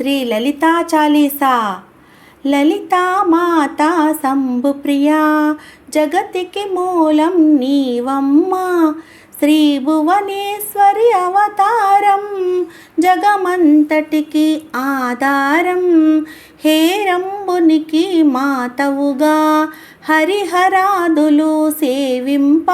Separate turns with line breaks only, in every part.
శ్రీ లలితా చాలీసా. లలితా మాతా శంభుప్రియా జగతికి మూలం నీవమ్మా. శ్రీ భువనేశ్వరి అవతారం జగమంతటికి ఆధారం. హేరంబునికి మాతవుగా హరిహరాదులు సేవింప.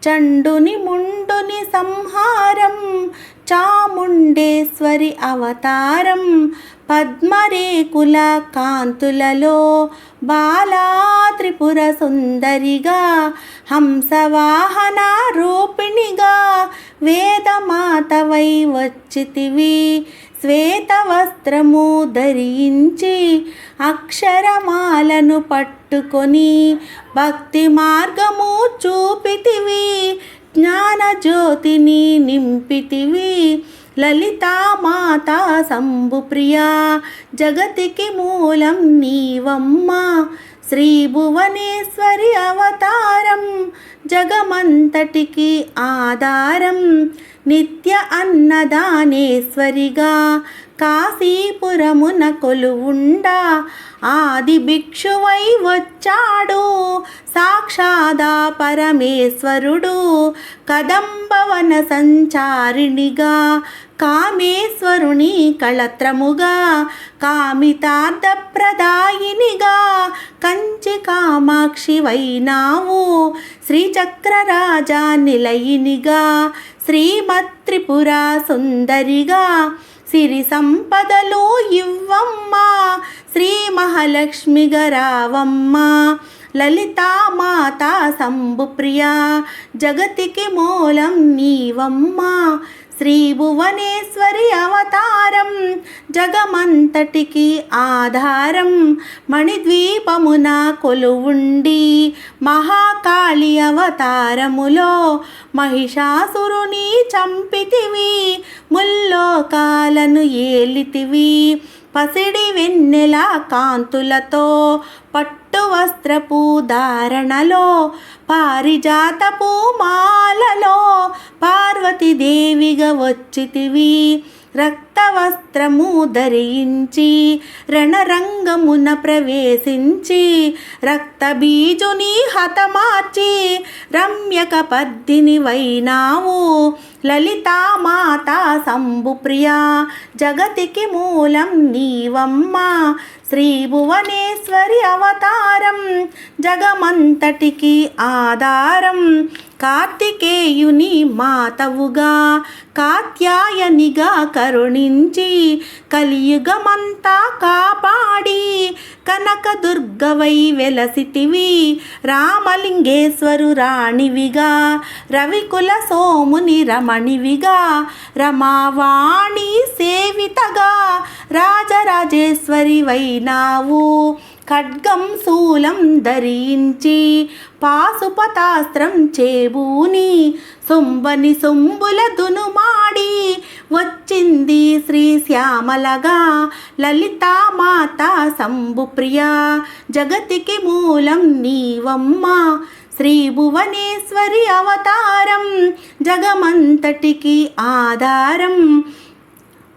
చండుని ముండుని సంహారం చాముండేశ్వరి అవతారం. పద్మరేకుల కాంతులలో బాలా త్రిపుర సుందరిగా. హంసవాహన రూపిణిగా వేదమాతవై వచ్చితివి. శ్వేత వస్త్రము ధరించి అక్షరమాలను పట్టుకొని భక్తి మార్గము చూపితివి. జ్ఞానజ్యోతిని నింపితివి. లలితా మాతా శంభుప్రియా జగతికి మూలం నీవమ్మా. శ్రీ భువనేశ్వరి అవతారం జగమంతటికి ఆధారం. నిత్య అన్నదానేశ్వరిగా కాశీపురమున కొలువుండా. ఆది భిక్షువై వచ్చాడు సాక్షాదా పరమేశ్వరుడు. కదంబవన సంచారిణిగా కామేశ్వరుని కళత్రముగా. కామితార్థప్రదాయినిగా కంచి కామాక్షి వైనావు. శ్రీచక్రరాజా నిలయినిగా శ్రీమత్త్రిపుర సుందరిగా. సిరి సంపదలు ఇవ్వమ్మా శ్రీ మహాలక్ష్మిగా రావమ్మా. లలితా మాతా శంభుప్రియా జగతికి మూలం నీవమ్మా. శ్రీ భువనేశ్వరి అవతారం జగమంతటికి ఆధారం. మణిద్వీపమున కొలువుండి మహాకాళి అవతారములో మహిషాసురుని చంపితివి. ముల్లోకాలను ఏలితివి. పసిడి వెన్నెల కాంతులతో పట్టు వస్త్రపు ధారణలో పారిజాతపు మాలలో పార్వతీదేవిగా వచ్చితివి. రక్త వస్త్రము ధరించి రణరంగమున ప్రవేశించి రక్త బీజుని హతమార్చి రమ్యక పద్దిని వైనావు. లలితా మాతా శంభుప్రియా జగతికి మూలం నీవమ్మా. శ్రీ భువనేశ్వరి అవతారం జగమంతటికి ఆధారం. కార్తికేయుని మాతవుగా కాత్యాయనిగా కరుణించి కలియుగమంతా కాపాడి కనకదుర్గవై వెలసితివి. రామలింగేశ్వరు రాణివిగా రవికుల సోముని రమణివిగా. రమావాణి సేవితగా రాజరాజేశ్వరి వైనావు. ఖడ్గం శూలం ధరించి పాశుపతాస్త్రం చేబూని సొంబని సొంబుల దునుమాడి వచ్చింది శ్రీ శ్యామలగా. లలితా మాతా శంభుప్రియా జగతికి మూలం నీవమ్మా. శ్రీ భువనేశ్వరి అవతారం జగమంతటికి ఆధారం.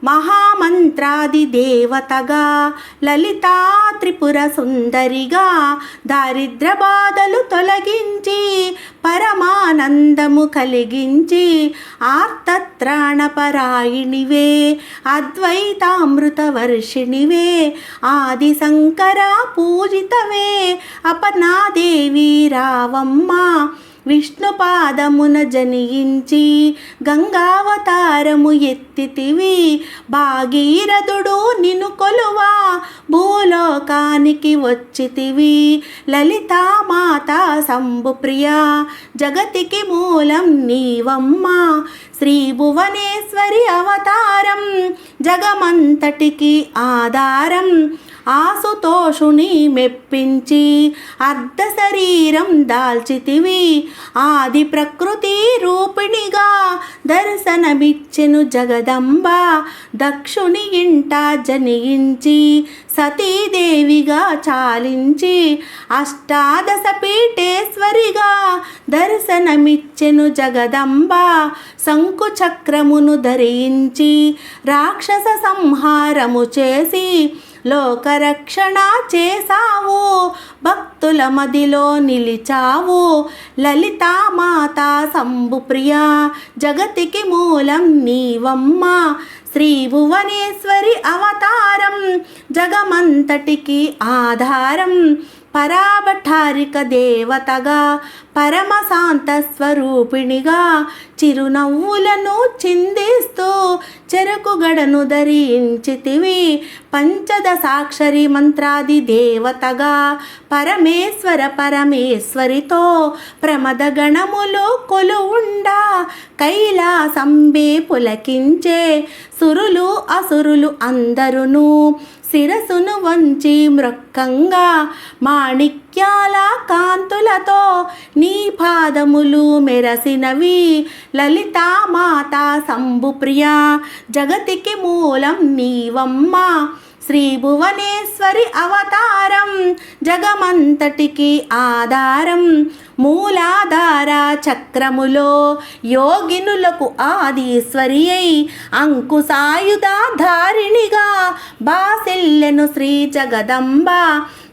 మహామంత్రాది దేవతగా లలితా త్రిపుర సుందరిగా దారిద్ర బాధలు తొలగించి పరమానందము కలిగించి ఆర్తత్రాణపరాయిణివే అద్వైతామృత వర్షిణివే. ఆది శంకర పూజితవే అపర్ణాదేవి రావమ్మా. విష్ణు పాదమున జనించి గంగావతారము ఎత్తితివి. భాగీరథుడు నిన్ను కొలువా భూలోకానికి వచ్చితివి. లలితా మాతా శంభుప్రియా జగతికి మూలం నీవమ్మా. శ్రీ భువనేశ్వరి అవతారం జగమంతటికి ఆధారం. ఆసుతోషుని మెప్పించి అర్ధ శరీరం దాల్చితివి. ఆది ప్రకృతి రూపిణిగా దర్శనమిచ్చెను జగదంబ. దక్షుని ఇంట జనించి సతీదేవిగా చాలించి అష్టాదశ పీఠేశ్వరిగా దర్శనమిచ్చెను జగదంబ. శంకు చక్రమును ధరించి రాక్షస సంహారము చేసి లోకరక్షణ చేసావు. భక్తుల మదిలో నిలిచావు. లలితామాత శంభుప్రియ జగతికి మూలం నీవమ్మ. శ్రీ భువనేశ్వరి అవతారం జగమంతటికి ఆధారం. పరాభటారిక దేవతగా పరమశాంత స్వరూపిణిగా చిరునవ్వులను చిందిస్తూ చెరకు గడను ధరించితివి. పంచదశాక్షరి మంత్రాది దేవతగా పరమేశ్వర పరమేశ్వరితో ప్రమద గణములు కొలువుండా కైలాసంబే పులకించే సురులు అసురులు అందరును శిరసును వంచి మృక్కంగా మాణిక్యాల కాంతులతో నీ పాదములు మెరసినవి. లలితామాత శంభుప్రియ జగతికి మూలం నీవమ్మ. శ్రీ భువనేశ్వరి అవతారం జగమంతటికి ఆధారం. మూలాధార చక్రములో యోగినులకు ఆదీశ్వరి అయి అంకుశాయుధాధారిణిగా బాసిల్లెను శ్రీ జగదంబ.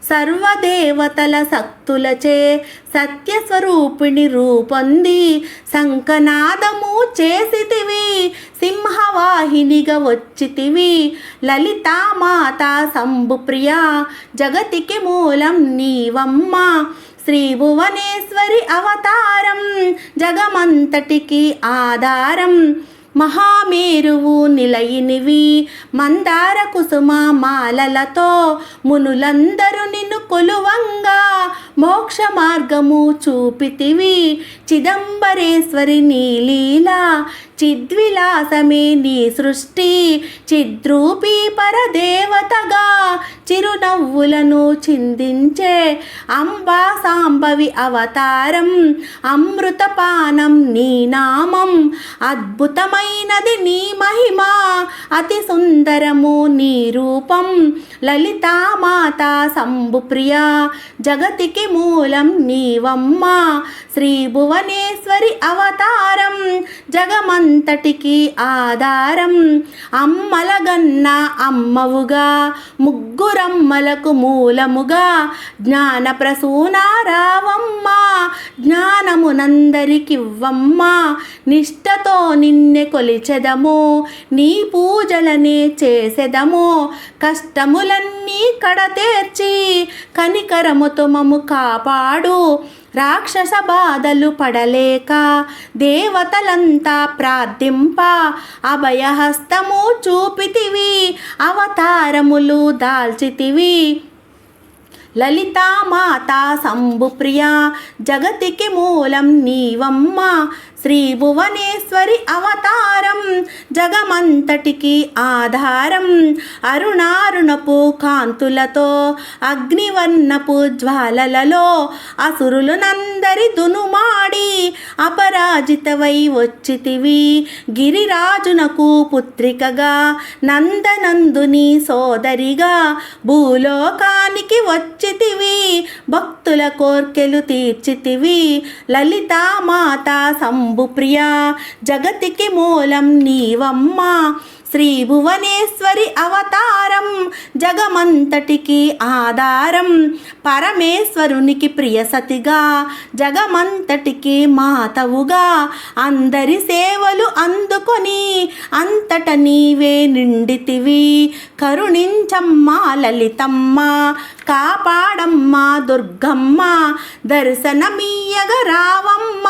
సర్వదేవతల శక్తులచే సత్యస్వరూపిణి రూపొంది శంఖనాదము చేసితివి. సింహవాహినిగా వచ్చితివి. లలితామాత శంభుప్రియ జగతికి మూలం నీవమ్మ. శ్రీ భువనేశ్వరి అవతారం జగమంతటికి ఆధారం. మహామేరువు నిలయినివి మందార కుసుమ మాలలతో మునులందరూ నిన్ను కొలువంగా మోక్ష మార్గము చూపితివి. చిదంబరేశ్వరి నీ లీలా చిద్విలాసమే నీ సృష్టి. చిద్రూపీ పరదేవతగా చిరునవ్వులను చిందించే అంబా సాంబవి అవతారం. అమృతపానం నీ నామం. అద్భుతమైనది నీ మహిమ. అతి సుందరము నీ రూపం. లలితామాత శంభుప్రియ జగతికి మూలం నీవమ్మ. శ్రీ భువనేశ్వరి అవతారం జగమంతటికి ఆధారం. అమ్మలగన్న అమ్మవుగా ముగ్గురమ్మలకు మూలముగా జ్ఞాన ప్రసూన రావమ్మ. జ్ఞానమునందరికివ్వమ్మ. నిష్టతో నిన్నె కొలిచెదము. నీ పూజలనే చేసెదము. కష్టములన్నీ కడతేర్చి కనికరముతో మము కాపాడు. రాక్షస బాధలు పడలేక దేవతలంతా ప్రార్థింప అభయహస్తము చూపితివి. అవతారములు దాల్చితివి. లలితామాత శంభుప్రియ జగతికి మూలం నీవమ్మ. శ్రీ భువనేశ్వరి అవతారం జగమంతటికి ఆధారం. అరుణారుణపు కాంతులతో అగ్నివర్ణపు జ్వాలలలో అసురులనందరి దునుమాడి అపరాజితవై వచ్చితివి. గిరిరాజునకు పుత్రికగా నందనందుని సోదరిగా భూలోకానికి వచ్చితివి. భక్తుల కోర్కెలు తీర్చితివి. లలితామాత శంభుప్రియ జగతికి మూలం నీవమ్మ. శ్రీ భువనేశ్వరి అవతారం జగమంతటికి ఆధారం. పరమేశ్వరునికి ప్రియసతిగా జగమంతటికి మాతవుగా అందరి సేవలు అందుకొని అంతట నీవే నిండితివి. కరుణించమ్మా లలితమ్మ, కాపాడమ్మా దుర్గమ్మ, దర్శనమీయగ రావమ్మ,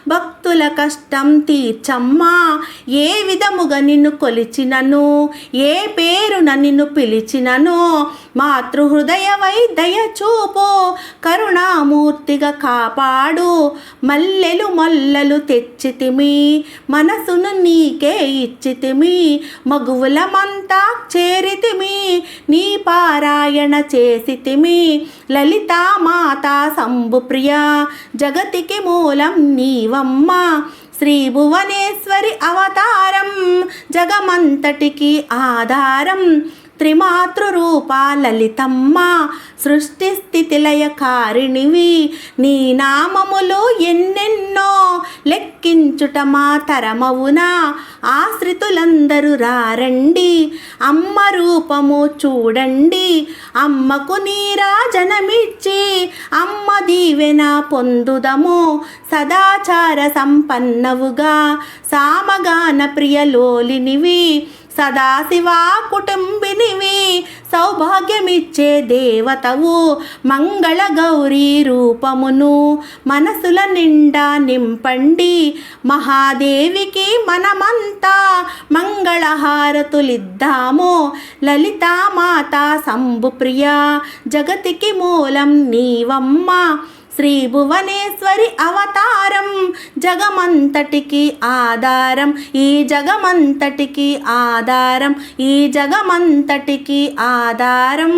భక్తుల కష్టం తీర్చమ్మా. ఏ విధముగా నిన్ను కొలిచినను, ఏ పేరున నిన్ను పిలిచినను, మాతృహృదయవై దయచూపు, కరుణామూర్తిగా కాపాడు. మల్లెలు మొల్లలు తెచ్చితిమి, మనసును నీకే ఇచ్చితిమి, మగువులమంతా చేరితిమి, నీ పారాయణ చేసితిమి లలితామాతా శంభుప్రియ జగతికి మూలం నీవమ్మ శ్రీ భువనేశ్వరి అవతారం జగమంతటికి ఆధారం త్రిమాతృరూప లలితమ్మ సృష్టి స్థితి లయకారిణివి నీ నామములు ఎన్నెన్నో లెక్కించుట మా తరమవునా ఆశ్రితులందరూ రారండి అమ్మ రూపము చూడండి అమ్మకు నీరాజనమిచ్చి అమ్మ దీవెన పొందుదము సదాచార సంపన్నవుగా సామగాన ప్రియలోలినివి సదాశివా కుటుంబినివి సౌభాగ్యమిచ్చే దేవతవు మంగళ గౌరీ రూపమును మనసుల నిండా నింపండి మహాదేవికి మనమంతా మంగళహారతులిద్దాము లలితామాతా శంభుప్రియ జగతికి మూలం నీవమ్మ శ్రీ భువనేశ్వరి అవతారం జగమంతటికి ఆధారం ఈ జగమంతటికి ఆధారం ఈ జగమంతటికి ఆధారం